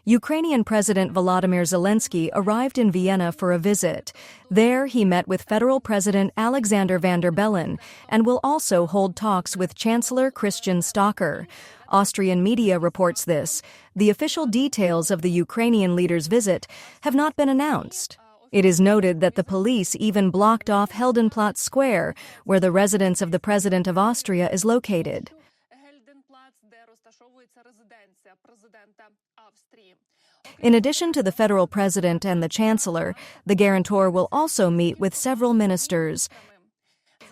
Ukrainian President Volodymyr Zelensky arrived in Vienna for a visit. There, he met with Federal President Alexander Van der Bellen and will also hold talks with Chancellor Christian Stocker. Austrian media reports this. The official details of the Ukrainian leader's visit have not been announced. It is noted that the police even blocked off Heldenplatz Square, where the residence of the President of Austria is located. In addition to the federal president and the chancellor, the guarantor will also meet with several ministers.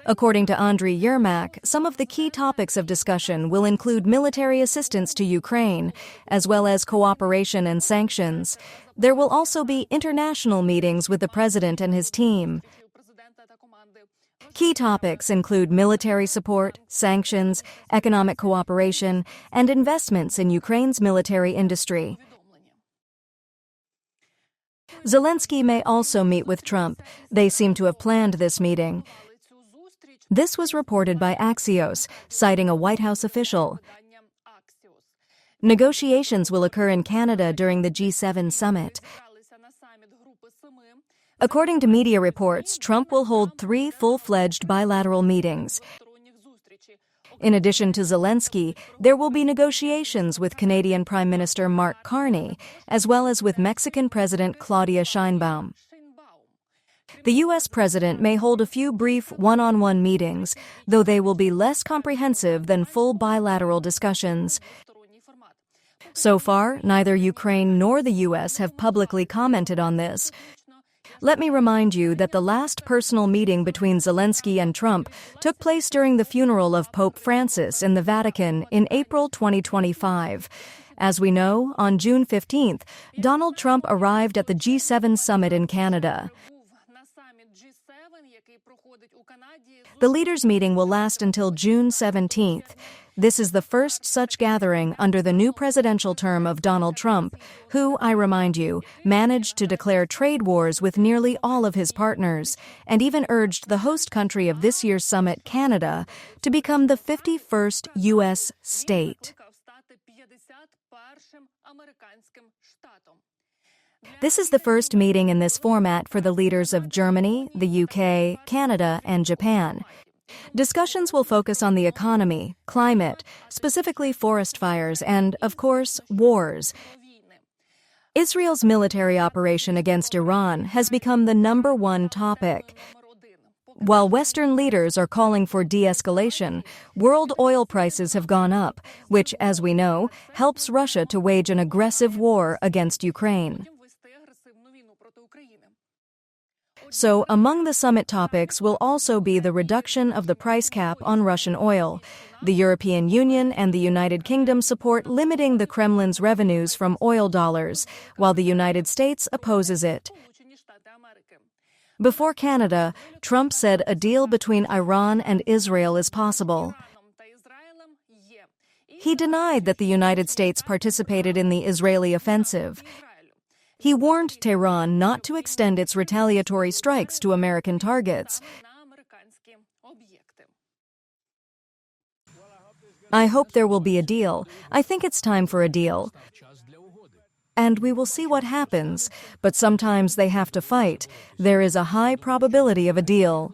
According to Andriy Yermak, some of the key topics of discussion will include military assistance to Ukraine, as well as cooperation and sanctions. There will also be international meetings with the president and his team. Key topics include military support, sanctions, economic cooperation, and investments in Ukraine's military industry. Zelensky may also meet with Trump. They seem to have planned this meeting. This was reported by Axios, citing a White House official. Negotiations will occur in Canada during the G7 summit. According to media reports, Trump will hold 3 full-fledged bilateral meetings. In addition to Zelensky, there will be negotiations with Canadian Prime Minister Mark Carney, as well as with Mexican President Claudia Sheinbaum. The U.S. president may hold a few brief one-on-one meetings, though they will be less comprehensive than full bilateral discussions. So far, neither Ukraine nor the U.S. have publicly commented on this. Let me remind you that the last personal meeting between Zelensky and Trump took place during the funeral of Pope Francis in the Vatican in April 2025. As we know, on June 15th, Donald Trump arrived at the G7 summit in Canada. The leaders' meeting will last until June 17th. This is the first such gathering under the new presidential term of Donald Trump, who, I remind you, managed to declare trade wars with nearly all of his partners, and even urged the host country of this year's summit, Canada, to become the 51st U.S. state. This is the first meeting in this format for the leaders of Germany, the UK, Canada, and Japan. Discussions will focus on the economy, climate, specifically forest fires, and, of course, wars. Israel's military operation against Iran has become the #1 topic. While Western leaders are calling for de-escalation, world oil prices have gone up, which, as we know, helps Russia to wage an aggressive war against Ukraine. So, among the summit topics will also be the reduction of the price cap on Russian oil. The European Union and the United Kingdom support limiting the Kremlin's revenues from oil dollars, while the United States opposes it. Before Canada, Trump said a deal between Iran and Israel is possible. He denied that the United States participated in the Israeli offensive. He warned Tehran not to extend its retaliatory strikes to American targets. I hope there will be a deal. I think it's time for a deal. And we will see what happens, but sometimes they have to fight. There is a high probability of a deal.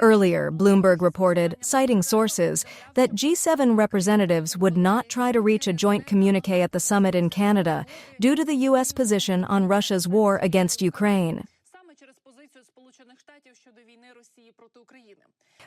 Earlier, Bloomberg reported, citing sources, that G7 representatives would not try to reach a joint communiqué at the summit in Canada due to the U.S. position on Russia's war against Ukraine.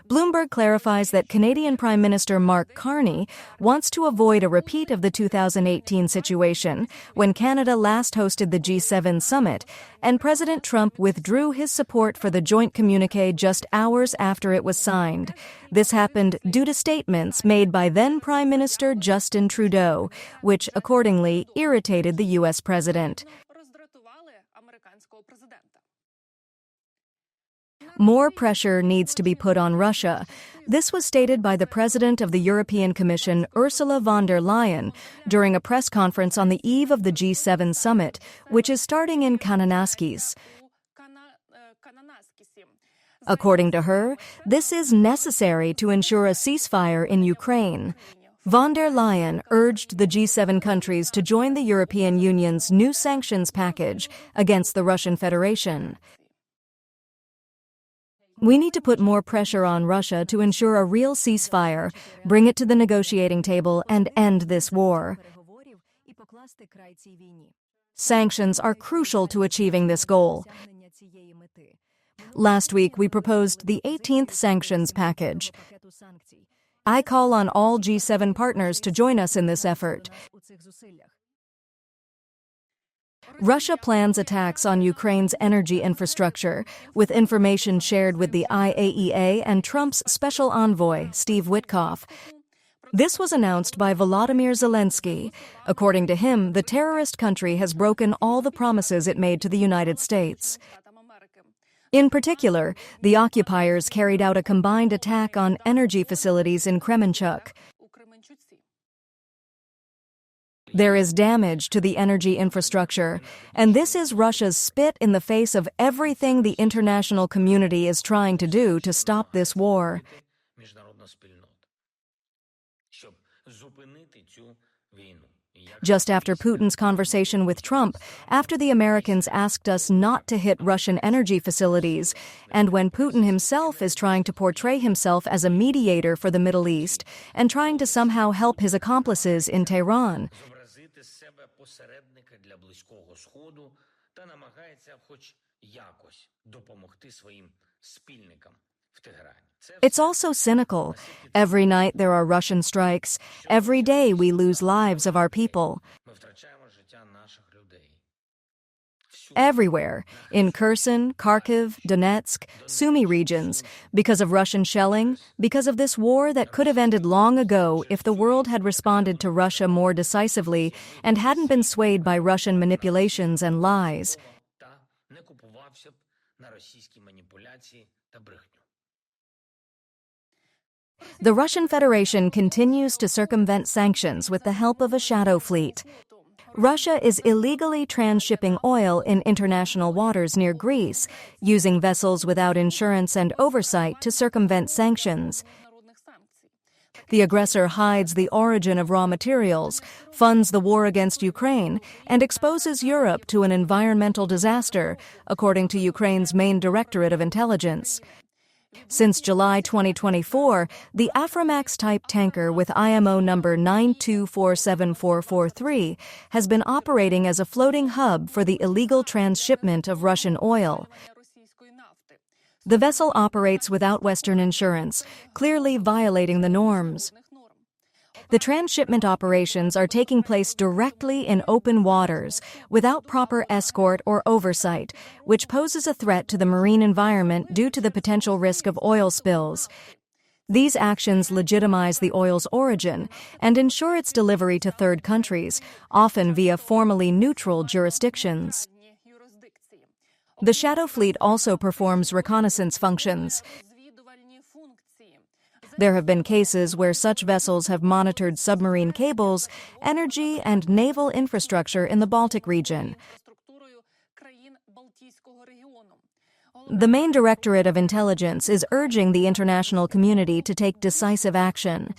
Bloomberg clarifies that Canadian Prime Minister Mark Carney wants to avoid a repeat of the 2018 situation when Canada last hosted the G7 summit, and President Trump withdrew his support for the joint communiqué just hours after it was signed. This happened due to statements made by then Prime Minister Justin Trudeau, which accordingly irritated the U.S. president. More pressure needs to be put on Russia. This was stated by the President of the European Commission, Ursula von der Leyen, during a press conference on the eve of the G7 summit, which is starting in Kananaskis. According to her, this is necessary to ensure a ceasefire in Ukraine. Von der Leyen urged the G7 countries to join the European Union's new sanctions package against the Russian Federation. We need to put more pressure on Russia to ensure a real ceasefire, bring it to the negotiating table, and end this war. Sanctions are crucial to achieving this goal. Last week, we proposed the 18th sanctions package. I call on all G7 partners to join us in this effort. Russia plans attacks on Ukraine's energy infrastructure, with information shared with the IAEA and Trump's special envoy, Steve Witkoff. This was announced by Volodymyr Zelensky. According to him, the terrorist country has broken all the promises it made to the United States. In particular, the occupiers carried out a combined attack on energy facilities in Kremenchuk. There is damage to the energy infrastructure, and this is Russia's spit in the face of everything the international community is trying to do to stop this war. Just after Putin's conversation with Trump, after the Americans asked us not to hit Russian energy facilities, and when Putin himself is trying to portray himself as a mediator for the Middle East and trying to somehow help his accomplices in Tehran. It's also cynical. Every night there are Russian strikes. Every day we lose lives of our people. Everywhere, in Kherson, Kharkiv, Donetsk, Sumy regions, because of Russian shelling, because of this war that could have ended long ago if the world had responded to Russia more decisively and hadn't been swayed by Russian manipulations and lies. The Russian Federation continues to circumvent sanctions with the help of a shadow fleet. Russia is illegally transshipping oil in international waters near Greece, using vessels without insurance and oversight to circumvent sanctions. The aggressor hides the origin of raw materials, funds the war against Ukraine, and exposes Europe to an environmental disaster, according to Ukraine's main Directorate of Intelligence. Since July 2024, the Aframax-type tanker with IMO number 9247443 has been operating as a floating hub for the illegal transshipment of Russian oil. The vessel operates without Western insurance, clearly violating the norms. The transshipment operations are taking place directly in open waters, without proper escort or oversight, which poses a threat to the marine environment due to the potential risk of oil spills. These actions legitimize the oil's origin and ensure its delivery to third countries, often via formally neutral jurisdictions. The shadow fleet also performs reconnaissance functions. There have been cases where such vessels have monitored submarine cables, energy, and naval infrastructure in the Baltic region. The main Directorate of Intelligence is urging the international community to take decisive action.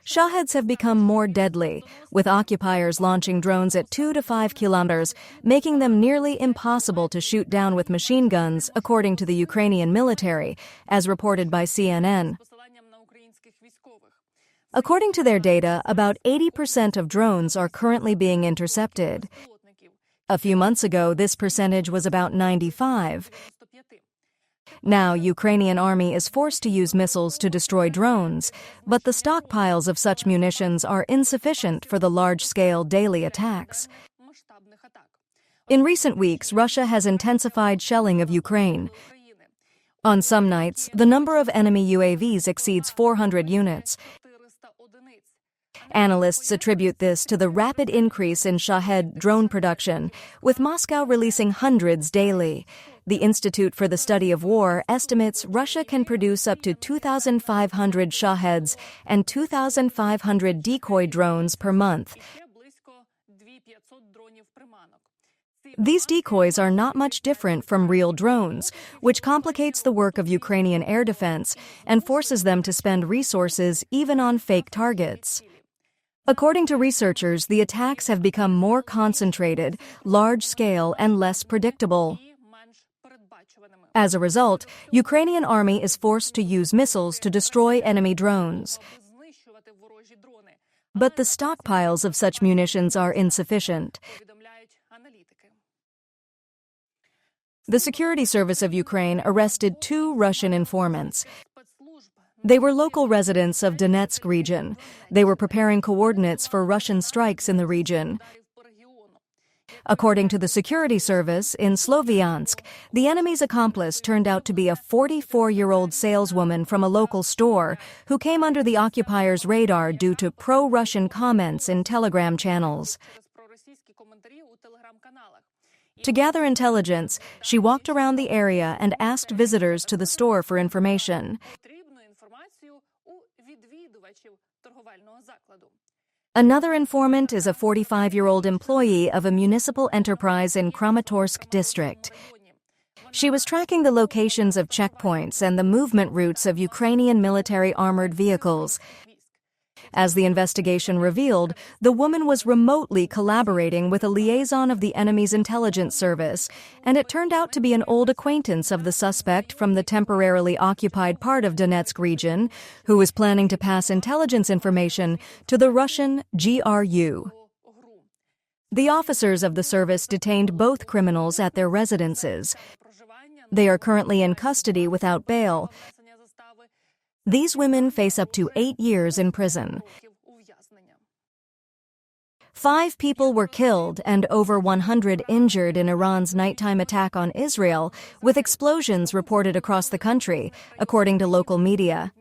Shaheds have become more deadly, with occupiers launching drones at 2 to 5 kilometers, making them nearly impossible to shoot down with machine guns, according to the Ukrainian military, as reported by CNN. According to their data, about 80% of drones are currently being intercepted. A few months ago, this percentage was about 95%. Now, Ukrainian army is forced to use missiles to destroy drones, but the stockpiles of such munitions are insufficient for the large-scale daily attacks. In recent weeks, Russia has intensified shelling of Ukraine. On some nights, the number of enemy UAVs exceeds 400 units. Analysts attribute this to the rapid increase in Shahed drone production, with Moscow releasing hundreds daily. The Institute for the Study of War estimates Russia can produce up to 2,500 Shaheds and 2,500 decoy drones per month. These decoys are not much different from real drones, which complicates the work of Ukrainian air defense and forces them to spend resources even on fake targets. According to researchers, the attacks have become more concentrated, large-scale, and less predictable. As a result, Ukrainian army is forced to use missiles to destroy enemy drones. But the stockpiles of such munitions are insufficient. The security service of Ukraine arrested 2 Russian informants. They were local residents of Donetsk region. They were preparing coordinates for Russian strikes in the region. According to the security service, in Sloviansk, the enemy's accomplice turned out to be a 44-year-old saleswoman from a local store who came under the occupiers' radar due to pro-Russian comments in Telegram channels. To gather intelligence, she walked around the area and asked visitors to the store for information. Another informant is a 45-year-old employee of a municipal enterprise in Kramatorsk district. She was tracking the locations of checkpoints and the movement routes of Ukrainian military armored vehicles. As the investigation revealed, the woman was remotely collaborating with a liaison of the enemy's intelligence service, and it turned out to be an old acquaintance of the suspect from the temporarily occupied part of Donetsk region, who was planning to pass intelligence information to the Russian GRU. The officers of the service detained both criminals at their residences. They are currently in custody without bail. These women face up to 8 years in prison. 5 people were killed and over 100 injured in Iran's nighttime attack on Israel, with explosions reported across the country, according to local media.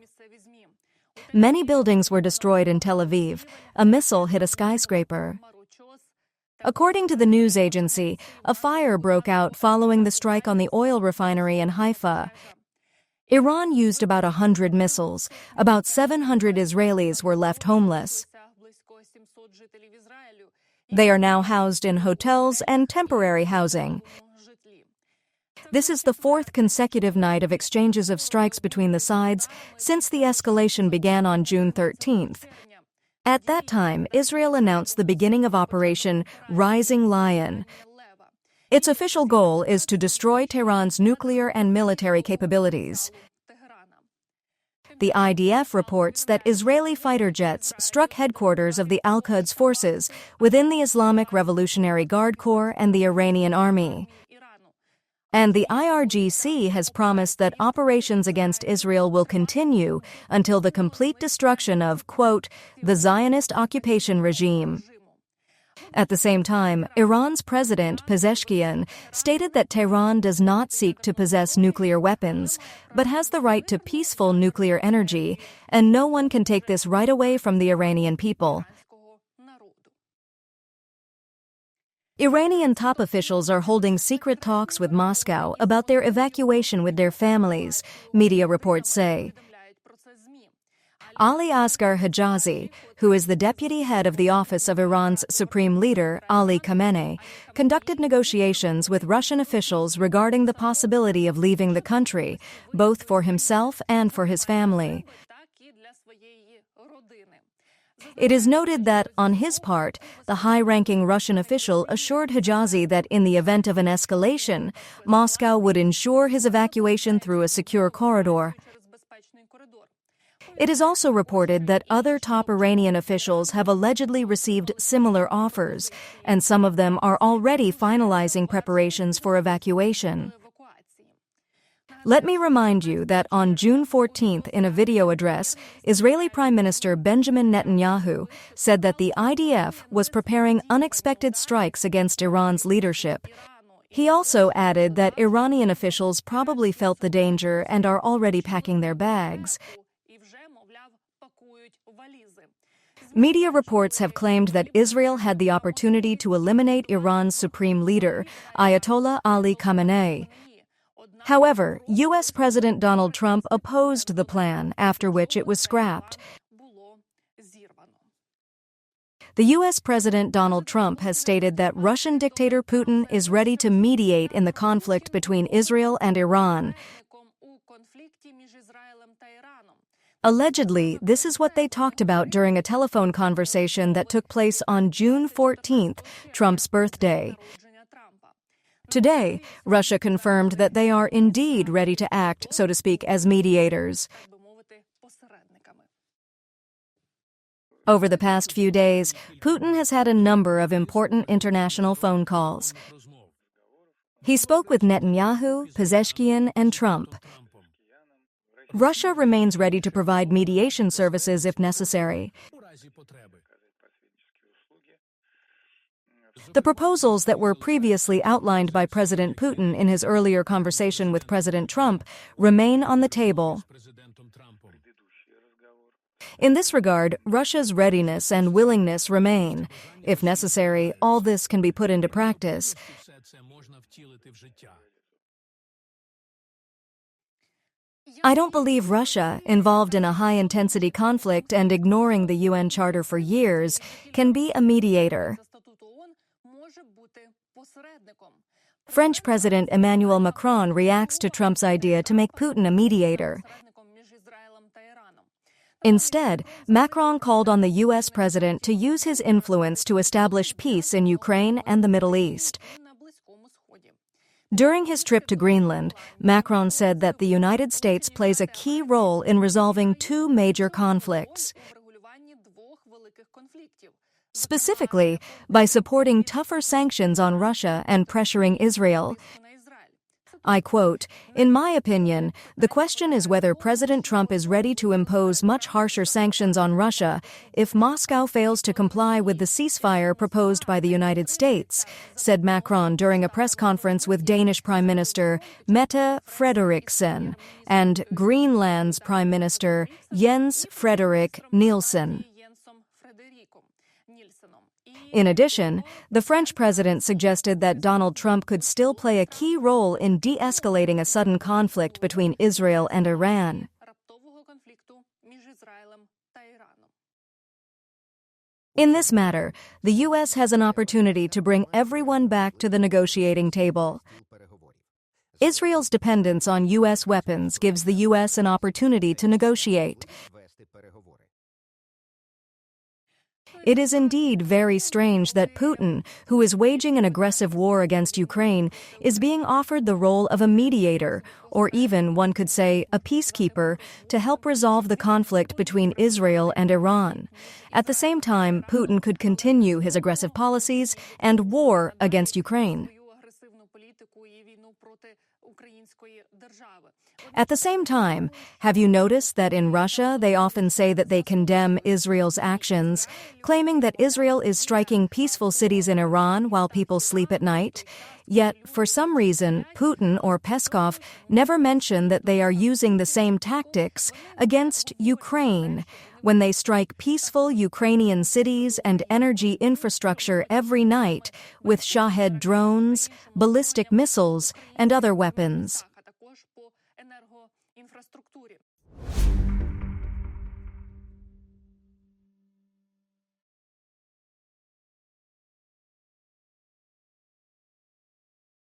Many buildings were destroyed in Tel Aviv. A missile hit a skyscraper. According to the news agency, a fire broke out following the strike on the oil refinery in Haifa. Iran used about 100 missiles. About 700 Israelis were left homeless. They are now housed in hotels and temporary housing. This is the 4th consecutive night of exchanges of strikes between the sides since the escalation began on June 13th. At that time, Israel announced the beginning of Operation Rising Lion. Its official goal is to destroy Tehran's nuclear and military capabilities. The IDF reports that Israeli fighter jets struck headquarters of the Al-Quds forces within the Islamic Revolutionary Guard Corps and the Iranian army. And the IRGC has promised that operations against Israel will continue until the complete destruction of, quote, the Zionist occupation regime. At the same time, Iran's President Pezeshkian stated that Tehran does not seek to possess nuclear weapons, but has the right to peaceful nuclear energy, and no one can take this right away from the Iranian people. Iranian top officials are holding secret talks with Moscow about their evacuation with their families, media reports say. Ali Asghar Hijazi, who is the deputy head of the office of Iran's supreme leader, Ali Khamenei, conducted negotiations with Russian officials regarding the possibility of leaving the country, both for himself and for his family. It is noted that, on his part, the high-ranking Russian official assured Hijazi that in the event of an escalation, Moscow would ensure his evacuation through a secure corridor. It is also reported that other top Iranian officials have allegedly received similar offers, and some of them are already finalizing preparations for evacuation. Let me remind you that on June 14th, in a video address, Israeli Prime Minister Benjamin Netanyahu said that the IDF was preparing unexpected strikes against Iran's leadership. He also added that Iranian officials probably felt the danger and are already packing their bags. Media reports have claimed that Israel had the opportunity to eliminate Iran's supreme leader, Ayatollah Ali Khamenei. However, U.S. President Donald Trump opposed the plan, after which it was scrapped. The U.S. President Donald Trump has stated that Russian dictator Putin is ready to mediate in the conflict between Israel and Iran. Allegedly, this is what they talked about during a telephone conversation that took place on June 14th, Trump's birthday. Today, Russia confirmed that they are indeed ready to act, so to speak, as mediators. Over the past few days, Putin has had a number of important international phone calls. He spoke with Netanyahu, Pezeshkian, and Trump. Russia remains ready to provide mediation services if necessary. The proposals that were previously outlined by President Putin in his earlier conversation with President Trump remain on the table. In this regard, Russia's readiness and willingness remain. If necessary, all this can be put into practice. I don't believe Russia, involved in a high-intensity conflict and ignoring the UN Charter for years, can be a mediator. French President Emmanuel Macron reacts to Trump's idea to make Putin a mediator. Instead, Macron called on the U.S. president to use his influence to establish peace in Ukraine and the Middle East. During his trip to Greenland, Macron said that the United States plays a key role in resolving two major conflicts. Specifically, by supporting tougher sanctions on Russia and pressuring Israel. I quote, "In my opinion, the question is whether President Trump is ready to impose much harsher sanctions on Russia if Moscow fails to comply with the ceasefire proposed by the United States," said Macron during a press conference with Danish Prime Minister Mette Frederiksen and Greenland's Prime Minister Jens Frederik Nielsen. In addition, the French president suggested that Donald Trump could still play a key role in de-escalating a sudden conflict between Israel and Iran. In this matter, the U.S. has an opportunity to bring everyone back to the negotiating table. Israel's dependence on U.S. weapons gives the U.S. an opportunity to negotiate. It is indeed very strange that Putin, who is waging an aggressive war against Ukraine, is being offered the role of a mediator, or even, one could say, a peacekeeper, to help resolve the conflict between Israel and Iran. At the same time, Putin could continue his aggressive policies and war against Ukraine. At the same time, have you noticed that in Russia they often say that they condemn Israel's actions, claiming that Israel is striking peaceful cities in Iran while people sleep at night? Yet, for some reason, Putin or Peskov never mention that they are using the same tactics against Ukraine when they strike peaceful Ukrainian cities and energy infrastructure every night with Shahed drones, ballistic missiles, and other weapons.